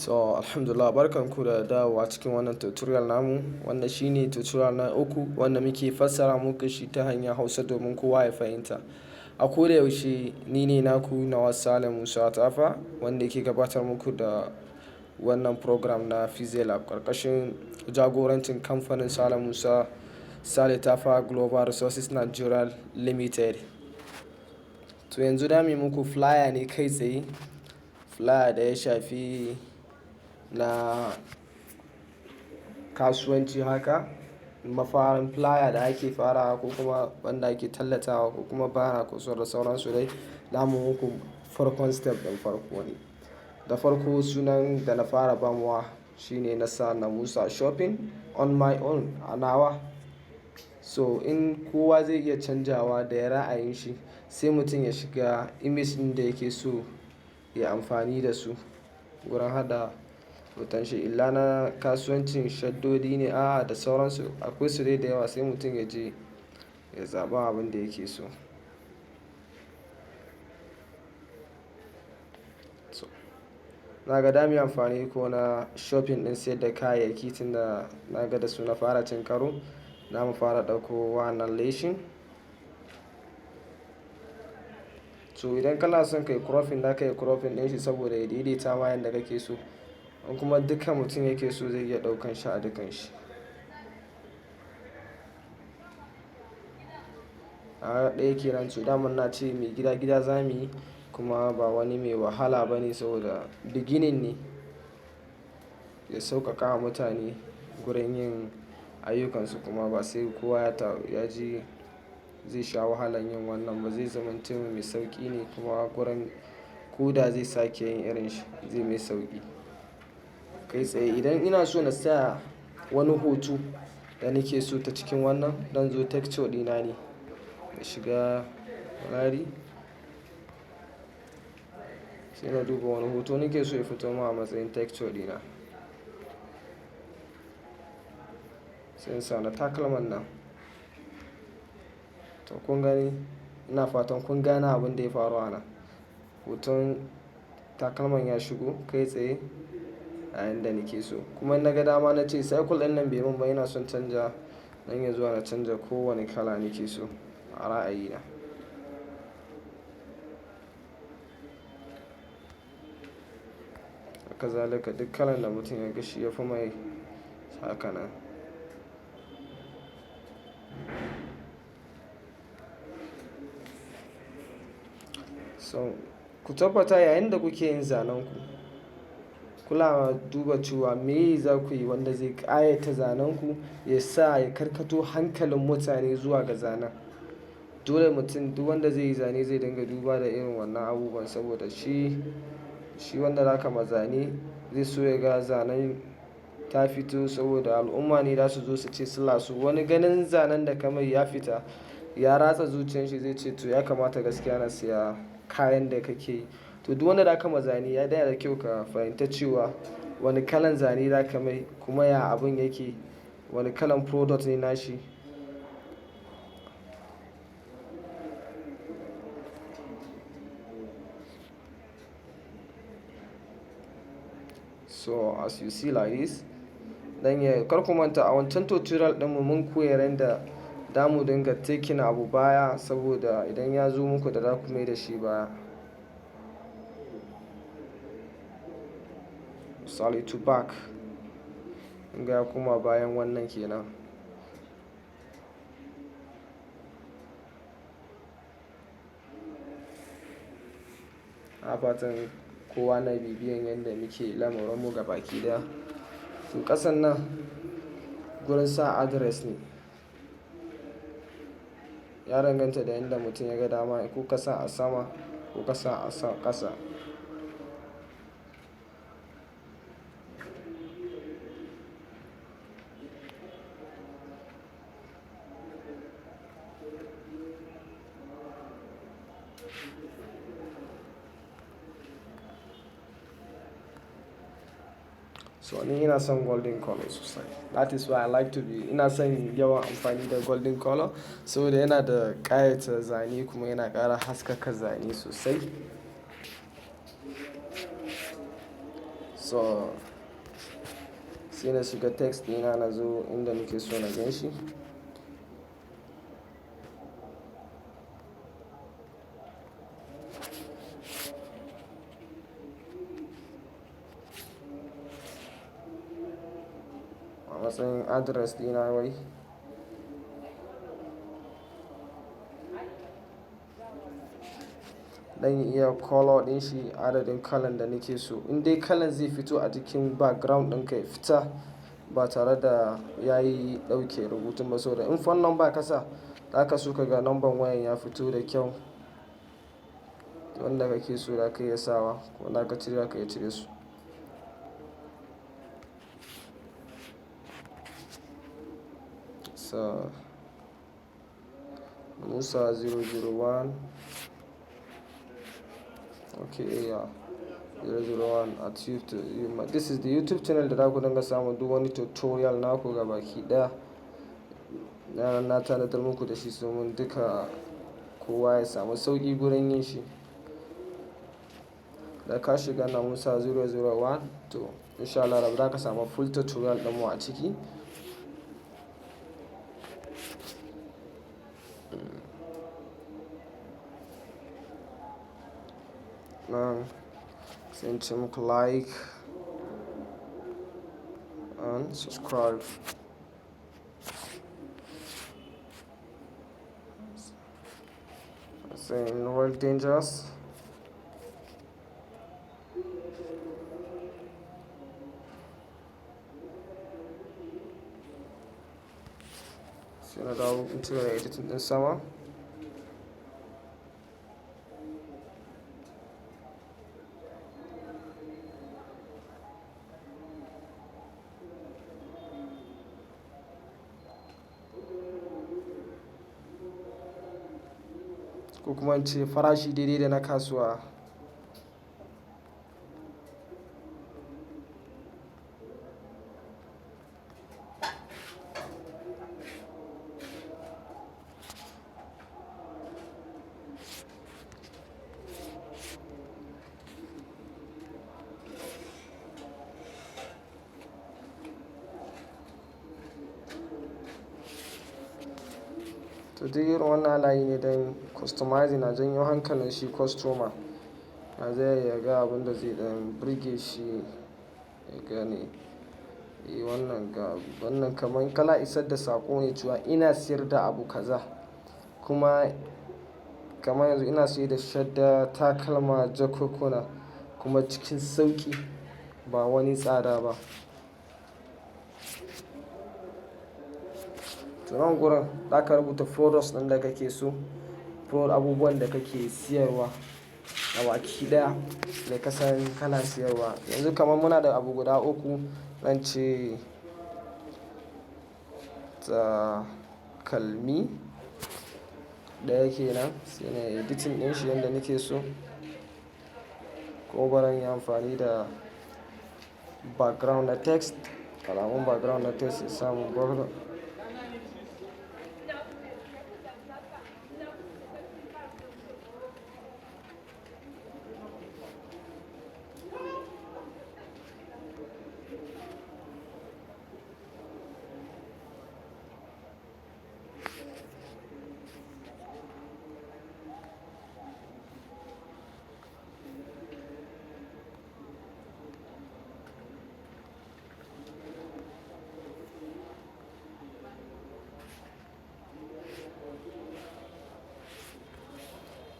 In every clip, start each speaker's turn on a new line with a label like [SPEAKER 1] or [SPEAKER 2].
[SPEAKER 1] So alhamdulillah barkanku da dawowa cikin wannan tutorial namu. Wannan shine tutorial na uku wanda muke fassara muku shi ta hanyar Hausa domin kowa ya fahimta. A koda yaushe ni ne naku Nawas Saleh Musa Tafa wanda yake gabatar muku da wannan program na Fizelab ƙarƙashin jagorancin kamfanin Saleh Musa Saleh Tafa Global Resources Nigeria Limited. To yanzu da muku flyer ne kai tsaye, flyer da ya shafi na kasuwanci haka, mafarin flyer da ake farawa ko kuma wanda ake tallatawa ko kuma bana ko da sauransu dai. Zamu muku farkon step ɗin farko ne. Da farko sunan da na fara bamuwa shine na sa na Musa Shopping on my own a nawa. So in kowa zai iya canjawa da ya ra'ayin shi, sai mutum ya shiga image ɗin da yake so ya amfani da su wurin haɗa hoton shi. Illa na kasuwancin shaddodi ne da sauransu akwai su dai da yawa, sai mutum ya je ya zaɓa abin da yake so. So na ga dami amfani ko na shopping ɗin sayar da kayayyaki tun da na ga da su na fara cin karo. Na mu fara ɗauko wannan leshin. So idan kana son kai cropping za ka yi cropping ɗin shi saboda ya daidaita ma yanda kake so. In kuma dukkan mutum yake so zai iya ɗaukan shi a dukan shi. Ɗaya kenan. So daman na ce mai gida gida za mu yi kuma ba wani mai wahala ba ne saboda beginning ne. Ya sauƙaƙa wa mutane gurin yin ayyukansu kuma ba sai kowa ya ji zai sha wahalan yin wannan ba. Zai zamanto mai sauƙi ne kuma gurin ko da zai sake yin irin shi zai mai sauƙi. Kai tsaye idan ina so na sa wani hoto da nake so ta cikin wannan, zan zo texture ɗina ne, na shiga gallery. Sai na duba wane hoto nake so ya fito min a matsayin texture ɗina. Sai in sa na takalman nan. To kun gani, ina fatan kun gane abin da ya faru a nan. Hoton takalman ya shigo kai tsaye a yanda nake so. Kuma in na ga dama na ce cycle ɗin nan bai mun ba, ina son canja, zan iya zuwa na canja kowane kala nake so a ra'ayina. Haka zalika duk kalan da mutum ya ga shi ya fi mai haka nan. So ku tabbata yayin da kuke yin zanen ku, kula duba cewa me za ku yi wanda zai ƙayata zanen ku, ya sa ya karkato hankalin mutane zuwa ga zanen. Dole mutum duk wanda zai yi zane zai dinga duba da irin wannan abubuwan saboda shi wanda za ka ma zane zai so ya ga zanen ta fito saboda al'umma ne za su zo su ce suna so. Wani ganin zanen da ka mai ya fita ya ratsa zuciyar shi zai ce to ya kamata gaskiya na siya kayan da kake yi. To duk wanda za ka ma zane ya dai da kyau ka fahimta cewa wane kalan zane za ka mai kuma ya abun yake, wane kalan product ne nashi. So as you see like this, dan ya kar ku manta a wancan tutorial ɗinmu mun koyar yanda damu dinga taking abu baya saboda idan ya zo muku da za ku mai da shi baya. Misali to back. In ga kuma bayan wannan kenan. A fatan kowa na bibiyan yanda muke lamuran mu gabaki ɗaya. To ƙasan nan gurin sa address ne. Ya danganta da yanda mutum ya ga dama ko ka sa a sama ko ka sa a ƙasa. So ni ina son golden color sosai. That is why I like to be, ina son yawan amfani da golden color saboda yana da ƙayata zane kuma yana ƙara haskaka zane sosai. So sai na shiga text ɗina na zo inda nake so na gan shi. A matsayin address ɗina wai. Dan iya color ɗin shi adadin kalan da nake so. In dai kalan zai fito a jikin background ɗinka ya fita ba tare da ya yi ɗauke rubutun ba. Saboda in phone number ka sa, za ka so ka ga number wayan ya fito da kyau. Wanda kake so za ka iya sawa ko wanda ka cire za ka iya cire su. So Musa 001. Okay, yeah. 001 at YouTube. This is the YouTube channel da za ku dinga samun duk wani tutorial naku gabaki ɗaya. Na tanadar muku da shi domin duka kowa ya samu sauƙi gurin yin shi. Da ka shiga na Musa 001 to insha Allah za ka samu full tutorial ɗinmu a ciki. Nan sai in ce muku like and subscribe. Saying world dangerous. Sai na dawo in cigaba da editing ɗin sama. Ko kuma in ce farashi daidai da na kasuwa. To duk irin wannan layi ne don customizing na janyo hankalin shi customer. Na zai ya ga abin da zai ɗan burge shi ya gane. Wannan kamar kala isar da saƙo ne cewa ina siyar da abu kaza. Kuma kamar yanzu ina sayar da shadda, takalma, jakunkuna kuma cikin sauƙi ba wani tsada ba. To nan gurin za ka rubuta products ɗin da kake so, abubuwan da kake siyarwa gabaki ɗaya da ka san kana siyarwa. Yanzu kamar muna da abu guda uku, zan ce takalmi ɗaya kenan sai na editing ɗin shi yanda nake so. Ko baran yi amfani da background na text, alamun background na text ya samu background.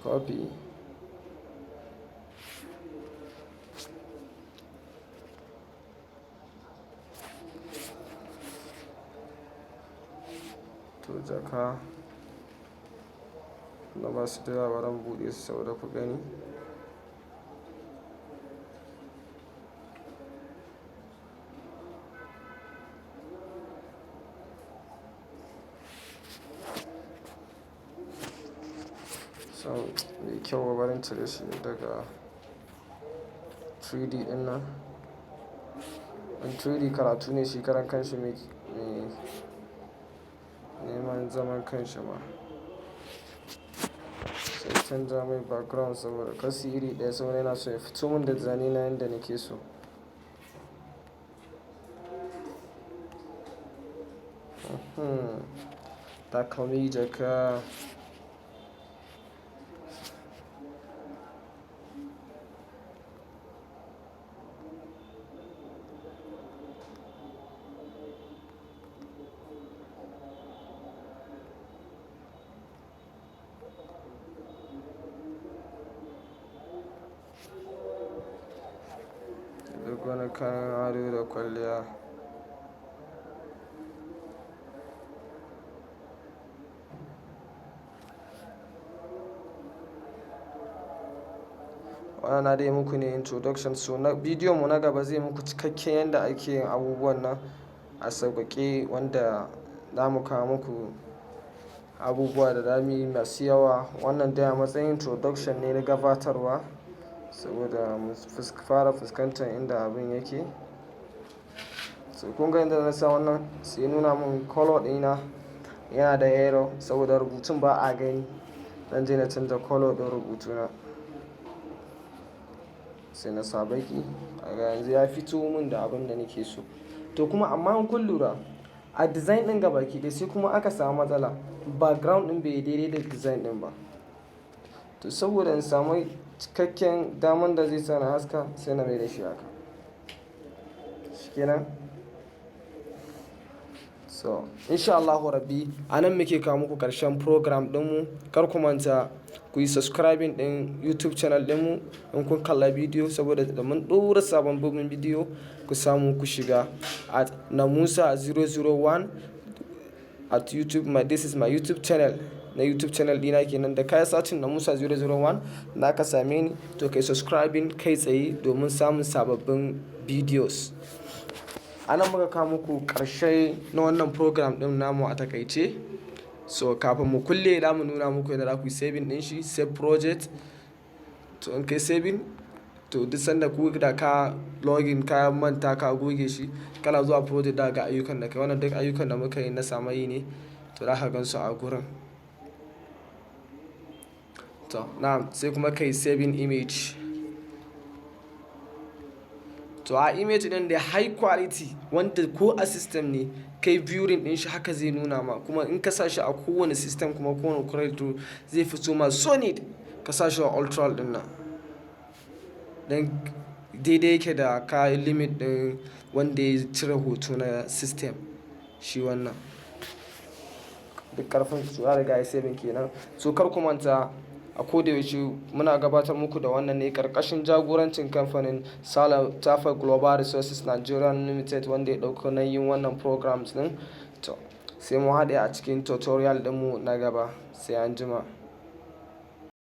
[SPEAKER 1] Copy. To jaka na ba su da yawa ran buɗe su saboda ku gani. So mai kyau ba barin cire shi daga 3D ɗin nan. In 3D karatu ne shi karan kanshi mai neman zaman kanshi ma. Sai canza mai background saboda kasi iri ɗaya saboda yana so ya fito min da zane na yanda nake so. Hmm. Takalmi, jaka. Duk wani kayan ado da kwalliya. Wannan na dai muku ne introduction, so na bidiyon mu na gaba zai muku cikakken yadda ake yin abubuwan nan a sauƙaƙe, wanda za mu kawo muku abubuwa da zamu yi masu yawa. Wannan dai a matsayin introduction ne na gabatarwa saboda mu fara fuskantar inda abin yake. So kun ga inda na sa wannan sai nuna mun color ɗina yana da error saboda rubutun ba a gani. Zan je na canza color ɗin rubutuna. Sai na sa baƙi. Kaga yanzu ya fito mun da abin da nake so. To kuma amma in kun lura a design ɗin gabaki ɗaya sai kuma aka samu matsala. Background ɗin bai yi daidai da design ɗin ba. To saboda in samu cikakken daman da zai sa na haska, sai na mai da shi haka. Shikenan? So insha Allahu Rabbi a nan muke kawo muku ƙarshen program ɗinmu. Kar ku manta ku yi subscribing ɗin YouTube channel ɗinmu in kun kalla bidiyo, saboda da mun ɗora sababbin bidiyo ku samu ku shiga at Namusa 001 at YouTube. This is my YouTube channel. Na YouTube channel ɗina kenan, da kai searching Namusa 001 za ka same ni. To kai subscribing kai tsaye domin samun sababbin videos. A nan muka kawo muku ƙarshe na wannan program ɗin namu a takaice. So kafin mu kulle za mu nuna muku yadda za ku yi saving ɗin shi, save project. To in kai saving, to duk sanda ku da ka login ka manta ka goge shi, kana zuwa project da ga ayyukan da kai. Wannan duk ayyukan da muka yi na samayi ne, to za ka gan su a gurin. To na'am, sai kuma kai saving image. To a image ɗin da high quality wanda ko a system ne kai viewing ɗin shi haka zai nuna ma. Kuma in ka sa shi a kowane system kuma kowane corridor zai fito ma solid. Ka sa shi a ultra ɗin nan. Dan daidai yake da ka limit ɗin wanda ya cire hoto na system shi wannan. Duk ƙarfin su ya riga ya saving kenan. So kar ku manta a koda yaushe muna gabatar muku da wannan ne ƙarƙashin jagorancin kamfanin Tafa Global Resources Nigeria Limited, wanda ya ɗauko nauyin wannan programs ɗin. To sai mu haɗe a cikin tutorial ɗinmu na gaba. Sai anjima.